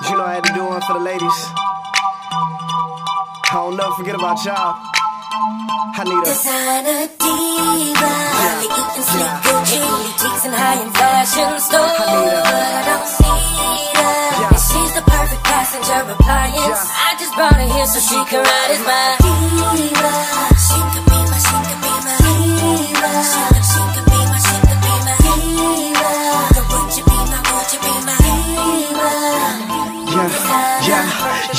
You know I had to do one for the ladies. I don't never forget about y'all. I need a designer diva, probably eating sleep Gucci, boutiques and high-end fashion stores. But I don't need her, and she's the perfect passenger appliance. I just brought her here so she can ride as my diva. She could be my, she could be my diva. She could be my, she could be my diva. Would you be my, would you be my diva?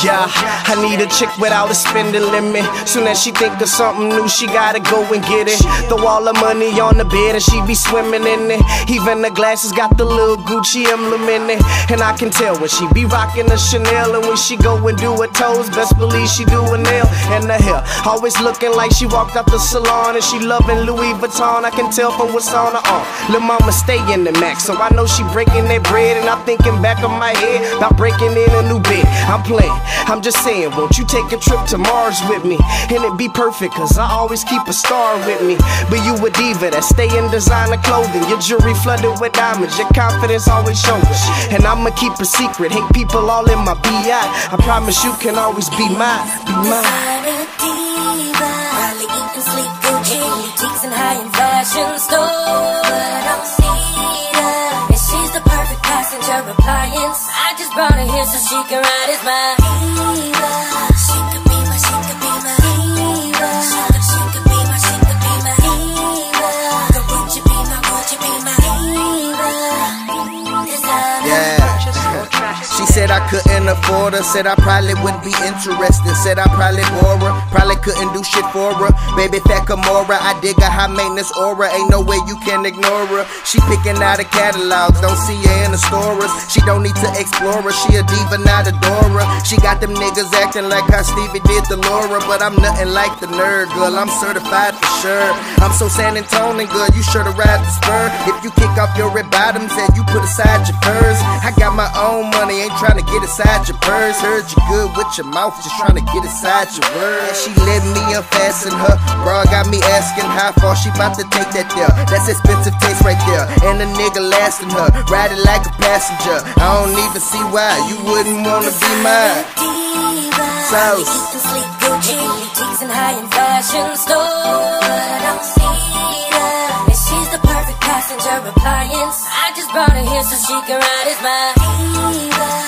Yeah, I need a chick without a spending limit. Soon as she think of something new, she gotta go and get it. Throw all the money on the bed and she be swimming in it. Even the glasses got the little Gucci emblem in it. And I can tell when she be rocking a Chanel, and when she go and do her toes, best believe she do a nail and her hair. Always looking like she walked out the salon, and she loving Louis Vuitton. I can tell from what's on her arm. Lil' mama stay in the Mac, so I know she breaking that bread. And I'm thinking back of my head about breaking in a new bed. I'm playing, I'm just saying, won't you take a trip to Mars with me? And it be perfect, cause I always keep a star with me. But you a diva that stay in designer clothing. Your jewelry flooded with diamonds, your confidence always showing. And I'ma keep a secret, hate people all in my BI. I promise you can always be mine, be mine. Designer diva, probably eating sleep Gucci, boutiques and high-end fashion stores. But I don't need her, and she's the perfect passenger appliance. I just brought her here so she can ride as my diva. She could be my, she could be my diva. She could be my, she could be my diva. Would you be my, would you be my diva? Yeah. She said I couldn't afford her, said I probably wouldn't be interested, said I probably bore her, probably couldn't do shit for her. Baby fat Kimora, I dig a high maintenance aura, ain't no way you can ignore her. She picking out a catalog, don't see her in the stores. She don't need to explore her, she a diva, not a Dora. She got them niggas acting like how Stevie did to Laura, but I'm nothing like the nerd, girl, I'm certified for sure. I'm so San Antonio, girl, you sure to ride the spur. If you kick off your red bottoms and you put aside your furs, I got my own money, ain't trying to get inside your purse. Heard you good with your mouth, just trying to get inside your words. She let me unfasten her, bro, got me asking how far she about to take that there. That's expensive taste right there, and a nigga lasting her, riding like a passenger. I don't even see why you wouldn't wanna be mine. So sleep Gucci, boutiques and high-end fashion stores. But I don't need her, and she's the perfect passenger appliance. I just brought her here so she can ride as my diva.